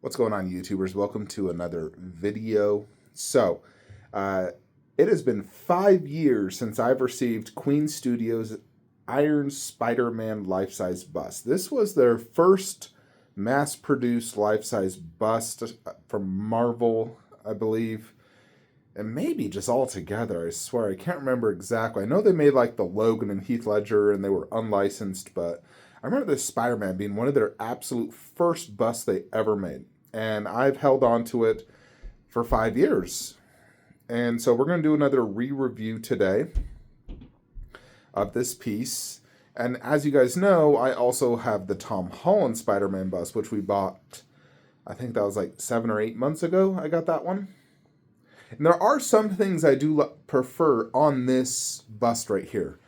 What's going on, YouTubers? Welcome to another video. So, it has been 5 years since I've received Queen Studios' Iron Spider-Man life-size bust. This was their first mass-produced life-size bust from Marvel, I believe, and maybe just all together. I swear, I can't remember exactly. I know they made like the Logan and Heath Ledger, and they were unlicensed, but I remember this Spider-Man being one of their absolute first busts they ever made. And I've held on to it for 5 years. And so we're going to do another re-review today of this piece. And as you guys know, I also have the Tom Holland Spider-Man bust, which we bought, I think that was like 7 or 8 months ago. I got that one. And there are some things I do prefer on this bust right here.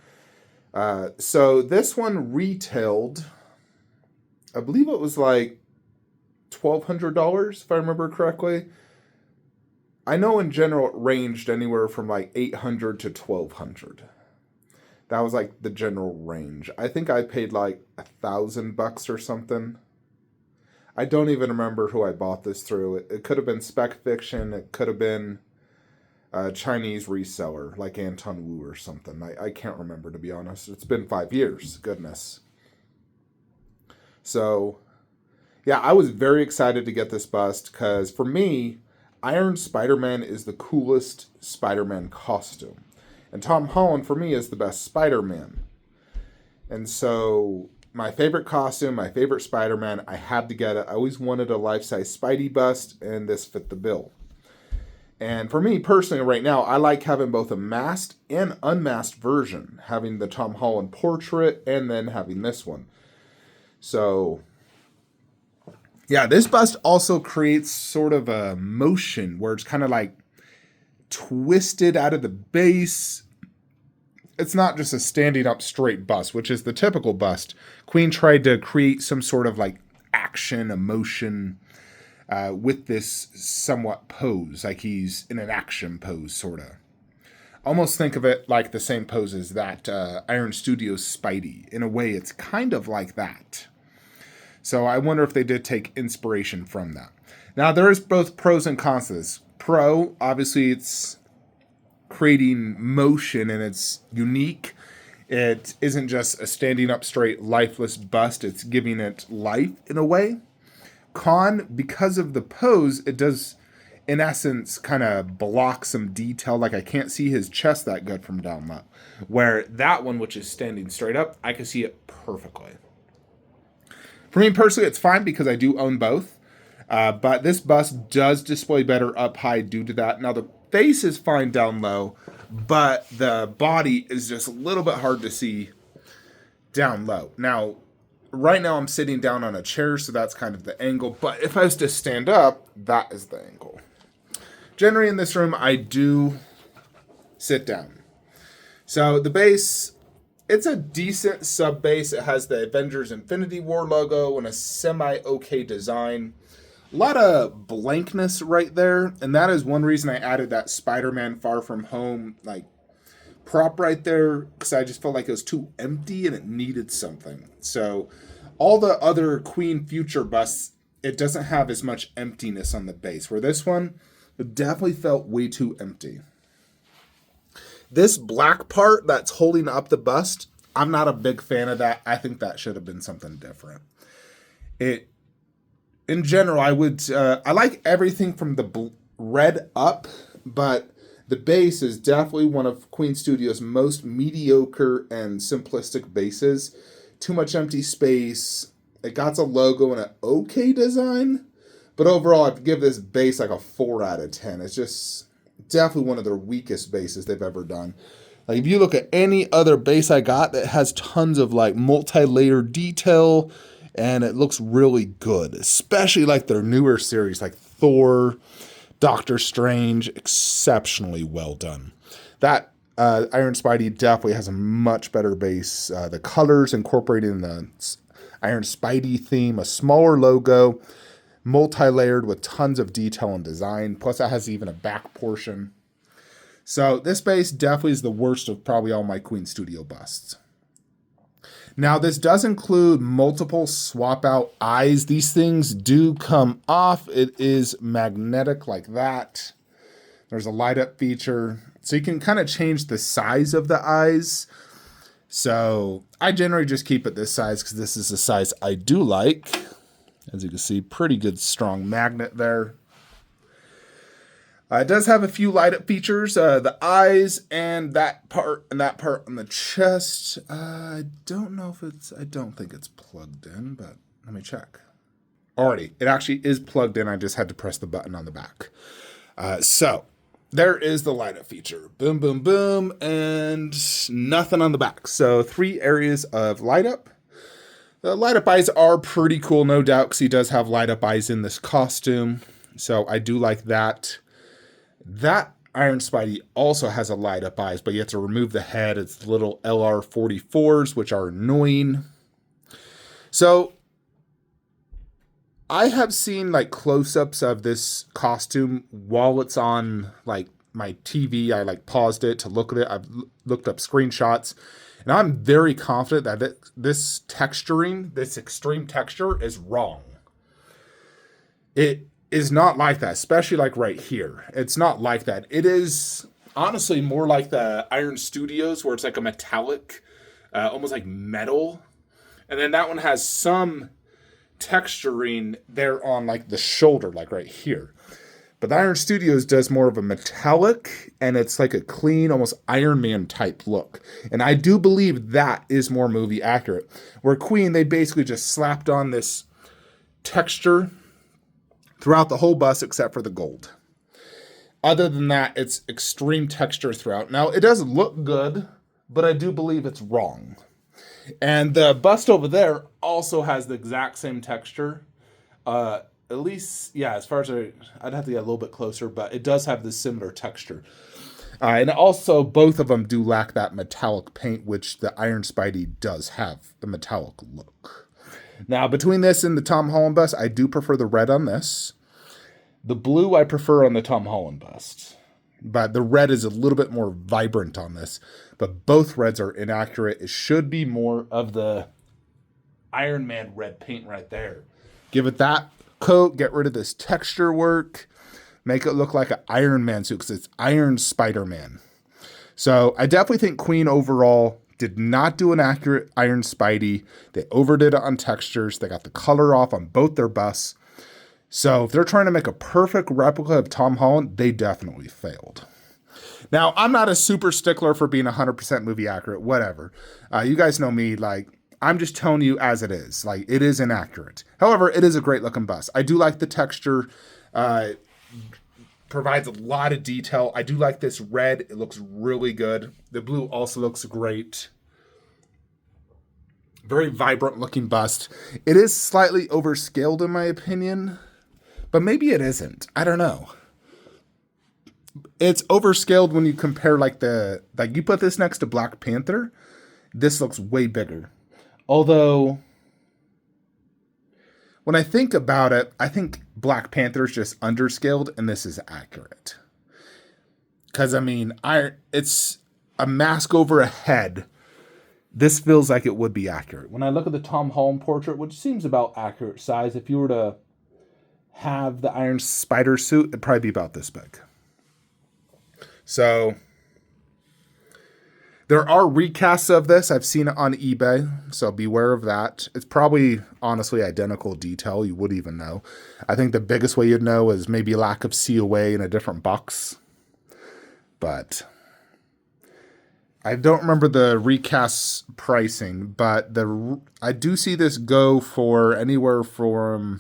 So this one retailed, I believe it was like $1,200, if I remember correctly. I know in general it ranged anywhere from like $800 to $1,200. That was like the general range. I think I paid like $1,000 or something. I don't even remember who I bought this through. It could have been Spec Fiction. It could have been a Chinese reseller like Anton Wu or something. I can't remember, to be honest. It's been 5 years. Goodness. So yeah, I was very excited to get this bust because for me, Iron Spider-Man is the coolest Spider-Man costume. And Tom Holland, for me, is the best Spider-Man. And so my favorite costume, my favorite Spider-Man, I had to get it. I always wanted a life-size Spidey bust, and this fit the bill. And for me personally right now, I like having both a masked and unmasked version. Having the Tom Holland portrait and then having this one. So yeah, this bust also creates sort of a motion where it's kind of like twisted out of the base. It's not just a standing up straight bust, which is the typical bust. Queen tried to create some sort of like action, emotion with this somewhat pose, like he's in an action pose, sort of. Almost think of it like the same pose as that Iron Studios Spidey. In a way, it's kind of like that. So I wonder if they did take inspiration from that. Now, there is both pros and cons to this. Pro, obviously, it's creating motion and it's unique. It isn't just a standing up straight, lifeless bust. It's giving it life in a way. Con, because of the pose, it does, in essence, kind of block some detail. Like I can't see his chest that good from down low. Where that one, which is standing straight up, I can see it perfectly. For me personally, it's fine because I do own both. But this bust does display better up high due to that. Now, the face is fine down low, but the body is just a little bit hard to see down low. Now, right now I'm sitting down on a chair, so that's kind of the angle. But if I was to stand up, that is the angle. Generally in this room, I do sit down. So the base, it's a decent sub base. It has the Avengers Infinity War logo and a semi-okay design. A lot of blankness right there, and that is one reason I added that Spider-Man Far From Home like prop right there, because I just felt like it was too empty and it needed something. So all the other Queen Future busts, it doesn't have as much emptiness on the base, where this one, it definitely felt way too empty. This black part that's holding up the bust, I'm not a big fan of that. I think that should have been something different. In general, I like everything from the red up, but the base is definitely one of Queen Studios' most mediocre and simplistic bases. Too much empty space. It got a logo and an okay design, but overall, I'd give this base like a 4 out of 10. It's just definitely one of their weakest bases they've ever done. Like if you look at any other base I got that has tons of like multi-layered detail, and it looks really good, especially like their newer series like Thor, Doctor Strange, exceptionally well done. That Iron Spidey definitely has a much better base. The colors incorporating the Iron Spidey theme, a smaller logo, multi-layered with tons of detail and design. Plus that has even a back portion. So this base definitely is the worst of probably all my Queen Studio busts. Now, this does include multiple swap out eyes. These things do come off. It is magnetic like that. There's a light up feature. So you can kind of change the size of the eyes. So I generally just keep it this size because this is the size I do like. As you can see, pretty good strong magnet there. It does have a few light up features, the eyes and that part on the chest. I don't think it's plugged in, but let me check. Alrighty, it actually is plugged in. I just had to press the button on the back. So there is the light up feature. Boom, boom, boom, and nothing on the back. So 3 areas of light up. The light up eyes are pretty cool, no doubt, because he does have light up eyes in this costume. So I do like that. That Iron Spidey also has a light up eyes, but you have to remove the head. It's little LR44s, which are annoying. So I have seen like close-ups of this costume while it's on like my TV. I like paused it to look at it. I've looked up screenshots, and I'm very confident that this texturing, this extreme texture, is wrong. It is not like that, especially like right here. It's not like that. It is honestly more like the Iron Studios, where it's like a metallic, almost like metal. And then that one has some texturing there on like the shoulder, like right here. But the Iron Studios does more of a metallic, and it's like a clean, almost Iron Man type look. And I do believe that is more movie accurate. Where Queen, they basically just slapped on this texture throughout the whole bust except for the gold. Other than that, it's extreme texture throughout. Now, it does look good, but I do believe it's wrong. And the bust over there also has the exact same texture. At least, yeah, as far as I'd have to get a little bit closer, but it does have this similar texture. And also, both of them do lack that metallic paint, which the Iron Spidey does have, the metallic look. Now, between this and the Tom Holland bust, I do prefer the red on this. The blue I prefer on the Tom Holland bust. But the red is a little bit more vibrant on this. But both reds are inaccurate. It should be more of the Iron Man red paint right there. Give it that coat. Get rid of this texture work. Make it look like an Iron Man suit because it's Iron Spider-Man. So I definitely think Queen overall did not do an accurate Iron Spidey. They overdid it on textures. They got the color off on both their busts. So if they're trying to make a perfect replica of Tom Holland, they definitely failed. Now, I'm not a super stickler for being 100% movie accurate, whatever. You guys know me, like, I'm just telling you as it is. Like, it is inaccurate. However, it is a great looking bust. I do like the texture. Provides a lot of detail. I do like this red. It looks really good. The blue also looks great. Very vibrant looking bust. It is slightly overscaled in my opinion, but maybe it isn't. I don't know. It's overscaled when you compare like you put this next to Black Panther. This looks way bigger. Although when I think about it, I think Black Panther is just underscaled and this is accurate. Because, I mean, it's a mask over a head. This feels like it would be accurate. When I look at the Tom Holland portrait, which seems about accurate size, if you were to have the Iron Spider suit, it'd probably be about this big. So there are recasts of this. I've seen it on eBay, so beware of that. It's probably honestly identical detail. You wouldn't even know. I think the biggest way you'd know is maybe lack of COA in a different box. But I don't remember the recast pricing, but I do see this go for anywhere from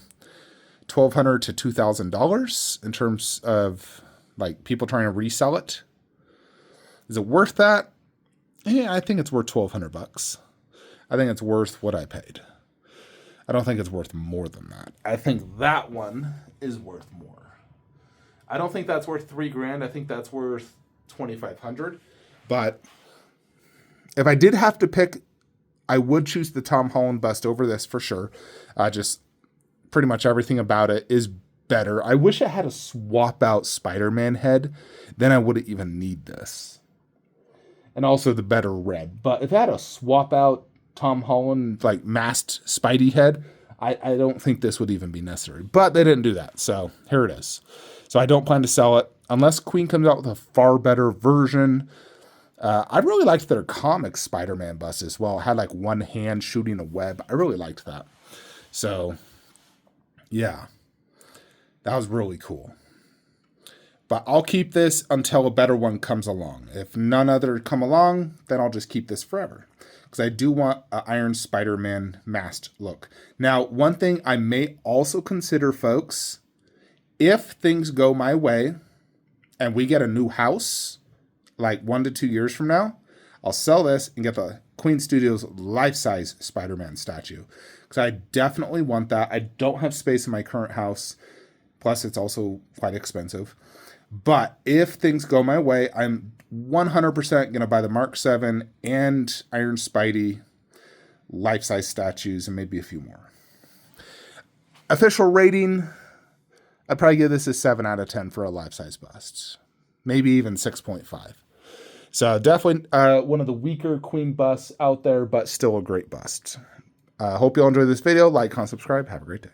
$1,200 to $2,000 in terms of like people trying to resell it. Is it worth that? Yeah, I think it's worth $1,200. I think it's worth what I paid. I don't think it's worth more than that. I think that one is worth more. I don't think that's worth $3,000. I think that's worth $2,500. But if I did have to pick, I would choose the Tom Holland bust over this for sure. Just pretty much everything about it is better. I wish I had a swap out Spider-Man head. Then I wouldn't even need this. And also the better red. But if I had a swap out Tom Holland, like, masked Spidey head, I don't think this would even be necessary. But they didn't do that, so here it is. So I don't plan to sell it unless Queen comes out with a far better version. I really liked their comic Spider-Man bust as well. It had like one hand shooting a web. I really liked that. So, yeah, that was really cool. But I'll keep this until a better one comes along. If none other come along, then I'll just keep this forever. Because I do want an Iron Spider-Man masked look. Now, one thing I may also consider, folks, if things go my way and we get a new house, like 1 to 2 years from now, I'll sell this and get the Queen Studios life-size Spider-Man statue. Because I definitely want that. I don't have space in my current house. Plus, it's also quite expensive. But if things go my way, I'm 100% going to buy the Mark 7 and Iron Spidey life-size statues and maybe a few more. Official rating, I'd probably give this a 7 out of 10 for a life-size bust. Maybe even 6.5. So definitely one of the weaker Queen busts out there, but still a great bust. Hope you all enjoyed this video. Like, comment, subscribe. Have a great day.